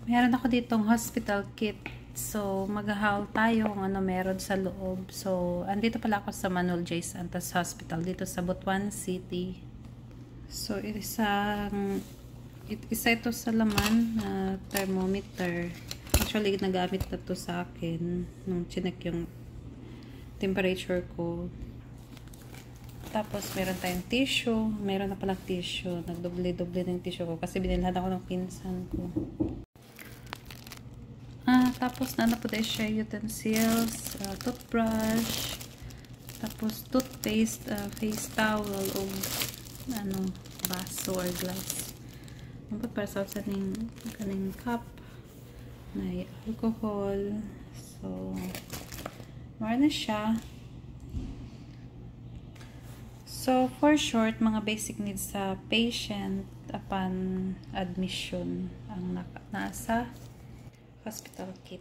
Meron ako ditong hospital kit. So, mag-haul tayo kung ano meron sa loob. So, andito pala ako sa Manuel J. Santos Hospital dito sa Butuan City. So, isa ito sa laman na thermometer. Actually, nagamit na to sa akin nung chinek yung temperature ko. Tapos, meron tayong tissue. Meron na palang tissue. Nagdoble-doble ng tissue ko kasi binilhan ako ng pinsan ko. Tapos, po tayo siya utensils, toothbrush, tapos toothpaste, face towel, o baso or glass. Para sa kaning cup, na alcohol. So, meron na siya. So, for short, mga basic needs sa patient upon admission ang nasa hospital kit.